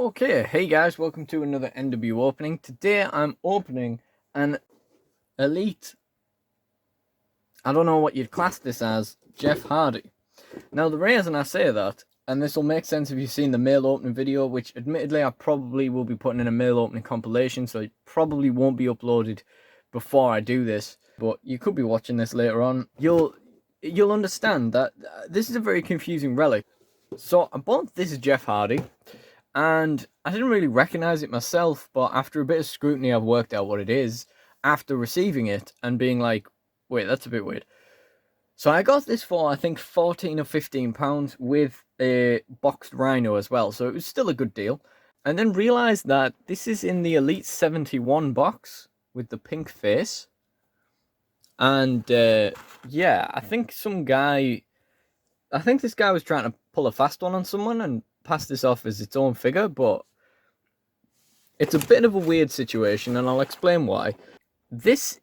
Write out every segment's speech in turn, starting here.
Okay, hey guys, welcome to another NW opening. Today I'm opening an Elite, I don't know what you'd class this as, Jeff Hardy. Now the reason I say that, and this will make sense if you've seen the mail opening video, which admittedly I probably will be putting in a mail opening compilation, so it probably won't be uploaded before I do this, but you could be watching this later on. You'll understand that this is a very confusing relic. So I bought this is Jeff Hardy, and I didn't really recognize it myself, but after a bit of scrutiny, I've worked out what it is after receiving it and being like, wait, that's a bit weird. So I got this for, I think, 14 or 15 pounds with a boxed rhino as well, so it was still a good deal. And then realized that this is in the Elite 71 box with the pink face. And yeah, I think this guy was trying to pull a fast one on someone and pass this off as its own figure, but it's a bit of a weird situation, and I'll explain why. This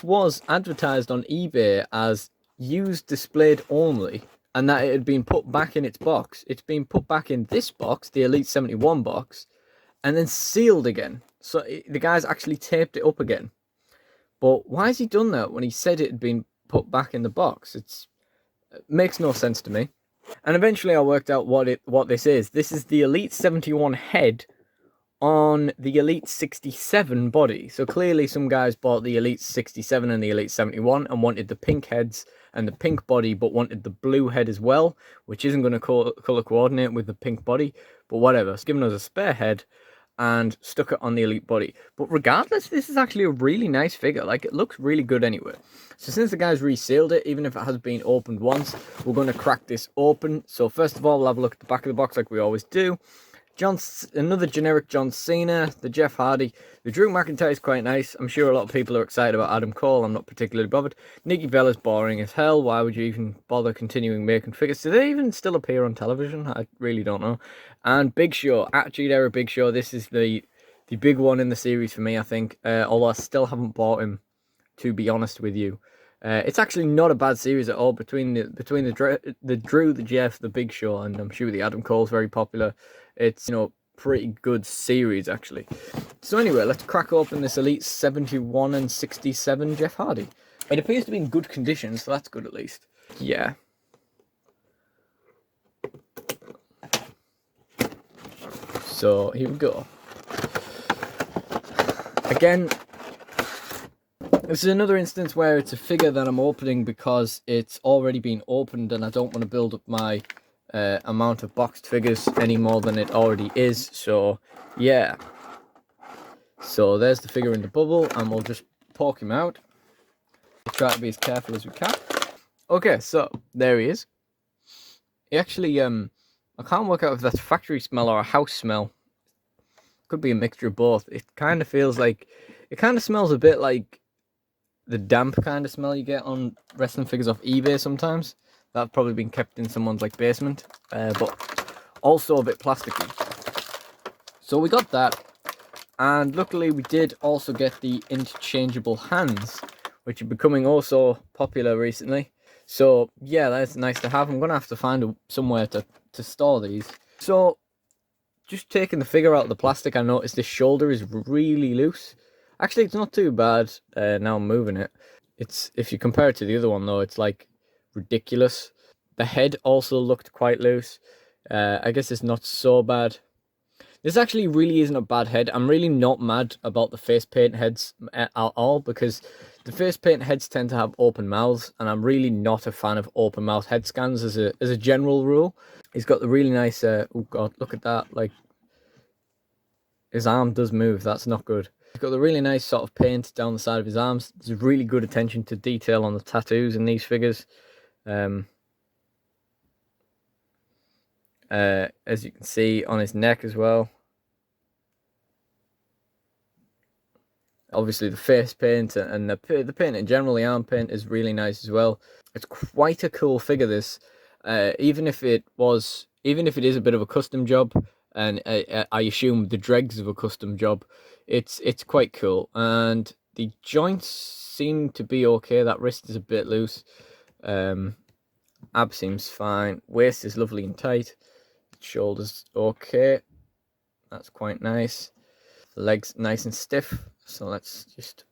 was advertised on eBay as used displayed only, and that it had been put back in its box. It's been put back in this box, the Elite 71 box, and then sealed again. So the guy's actually taped it up again. But why has he done that when he said it had been put back in the box? It makes no sense to me. And eventually I worked out what this is. This is the Elite 71 head on the Elite 67 body. So clearly some guys bought the Elite 67 and the Elite 71 and wanted the pink heads and the pink body, but wanted the blue head as well, which isn't going to color coordinate with the pink body, but whatever. It's given us a spare head and stuck it on the Elite body. But regardless, this is actually a really nice figure. Like, it looks really good anyway. So since the guys resealed it, even if it has been opened once, we're going to crack this open. So first of all, we'll have a look at the back of the box like we always do. Another generic John Cena, the Jeff Hardy. The Drew McIntyre is quite nice. I'm sure a lot of people are excited about Adam Cole. I'm not particularly bothered. Nikki Bella's boring as hell. Why would you even bother continuing making figures? Do they even still appear on television? I really don't know. And Big Show, Attitude Era Big Show. This is the big one in the series for me, I think. Although I still haven't bought him, to be honest with you. It's actually not a bad series at all between the Drew, the Jeff, the Big Show, and I'm sure the Adam Cole's very popular. It's, pretty good series actually. So anyway, let's crack open this Elite 71 and 67 Jeff Hardy. It appears to be in good condition, so that's good at least. Yeah. So here we go. Again, this is another instance where it's a figure that I'm opening because it's already been opened and I don't want to build up my amount of boxed figures any more than it already is. So yeah, so there's the figure in the bubble and we'll just poke him out. We'll try to be as careful as we can. Okay, so there he is. He actually I can't work out if that's factory smell or a house smell. Could be a mixture of both. It kind of feels like, it kind of smells a bit like the damp kind of smell you get on wrestling figures off eBay sometimes. That's probably been kept in someone's basement, but also a bit plasticky. So we got that, and luckily we did also get the interchangeable hands, which are becoming also popular recently. So yeah, that's nice to have. I'm gonna have to find somewhere to store these. So just taking the figure out of the plastic, I noticed this shoulder is really loose. Actually, it's not too bad. Now I'm moving it. It's, if you compare it to the other one though, it's like ridiculous. The head also looked quite loose. I guess it's not so bad. This actually really isn't a bad head. I'm really not mad about the face paint heads at all, because the face paint heads tend to have open mouths, and I'm really not a fan of open mouth head scans as a general rule. He's got the really nice oh god, look at that, like his arm does move. That's not good. He's got the really nice sort of paint down the side of his arms. There's really good attention to detail on the tattoos in these figures. As you can see on his neck as well. Obviously the face paint and the paint in general, the arm paint is really nice as well. It's quite a cool figure, this. Even if it is a bit of a custom job, and I assume the dregs of a custom job, it's quite cool. And the joints seem to be okay. That wrist is a bit loose. Ab seems fine. Waist is lovely and tight. Shoulders okay. That's quite nice. The legs nice and stiff. So let's just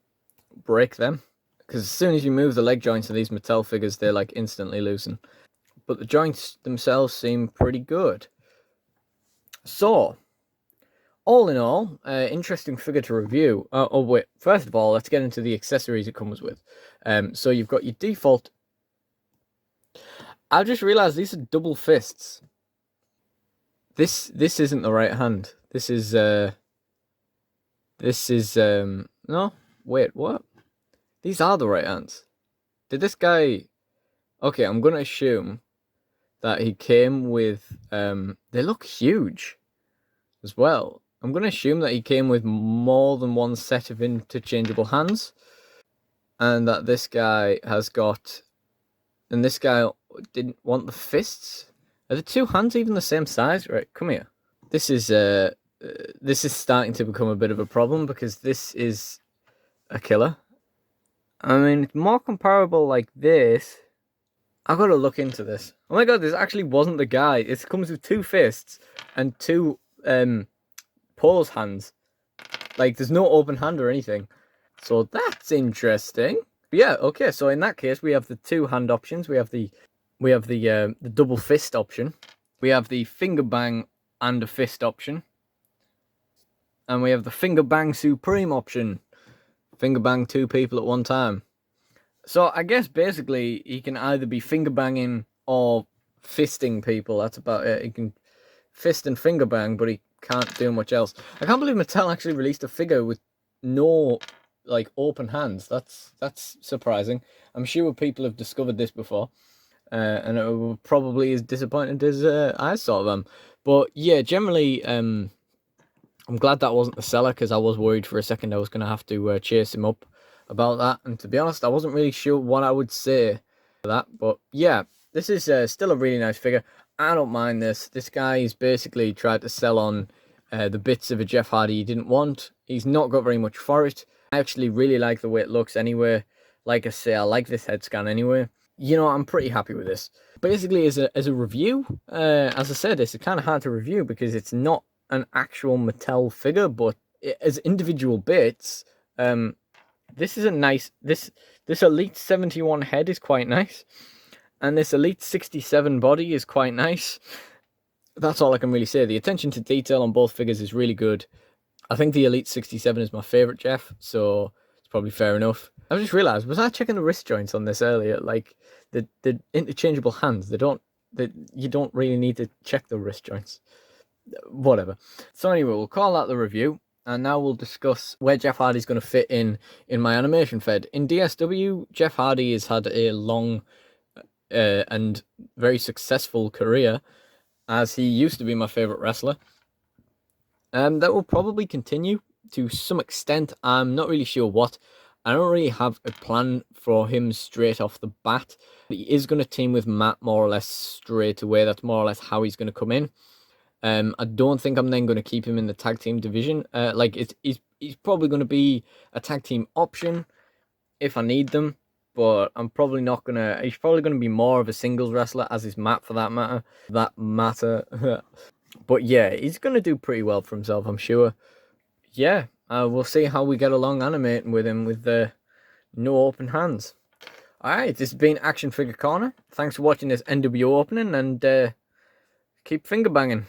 break them. Because as soon as you move the leg joints of these Mattel figures, they're like instantly loosen. But the joints themselves seem pretty good. So, all in all, interesting figure to review. Oh wait, first of all, let's get into the accessories it comes with. So you've got your default. I just realized these are double fists. This isn't the right hand. This is no, wait, what? These are the right hands. Did this guy? Okay, I'm gonna assume that he came with they look huge as well. I'm gonna assume that he came with more than one set of interchangeable hands, and that this guy has got, and this guy didn't want the fists. Are the two hands even the same size? Right, come here. This is starting to become a bit of a problem because this is a killer. I mean, it's more comparable like this. I gotta look into this. Oh my god, this actually wasn't the guy. It comes with two fists and two pose hands. Like, there's no open hand or anything. So that's interesting. But yeah, okay. So in that case, we have the two hand options. We have the double fist option. We have the finger bang and a fist option. And we have the finger bang supreme option. Finger bang two people at one time. So I guess basically he can either be finger banging or fisting people. That's about it. He can fist and finger bang, but he can't do much else. I can't believe Mattel actually released a figure with no like open hands. That's surprising. I'm sure people have discovered this before, and it were probably as disappointed as I saw them. But yeah, generally, I'm glad that wasn't the seller because I was worried for a second I was going to have to chase him up about that. And to be honest, I wasn't really sure what I would say for that. But yeah, this is still a really nice figure. I don't mind this. This guy's basically tried to sell on the bits of a Jeff Hardy he didn't want. He's not got very much for it. I actually really like the way it looks anyway. Like I say, I like this head scan anyway. You know, I'm pretty happy with this. Basically, as a review, as I said, it's kind of hard to review because it's not an actual Mattel figure, but as individual bits, this is a nice, this Elite 71 head is quite nice, and this Elite 67 body is quite nice. That's all I can really say. The attention to detail on both figures is really good. I think the Elite 67 is my favourite Jeff, so it's probably fair enough. I just realised, was I checking the wrist joints on this earlier? Like, the interchangeable hands, you don't really need to check the wrist joints. Whatever. So anyway, we'll call that the review, and now we'll discuss where Jeff Hardy's going to fit in my animation fed. In DSW, Jeff Hardy has had a long and very successful career, as he used to be my favourite wrestler. That will probably continue to some extent. I'm not really sure what. I don't really have a plan for him straight off the bat. He is going to team with Matt more or less straight away. That's more or less how he's going to come in. I don't think I'm then going to keep him in the tag team division. He's probably going to be a tag team option if I need them, but I'm probably not going to. He's probably going to be more of a singles wrestler, as is Matt for that matter. But yeah, he's going to do pretty well for himself, I'm sure. Yeah, we'll see how we get along animating with him with the no open hands. Alright, this has been Action Figure Corner. Thanks for watching this NWO opening, and keep finger banging.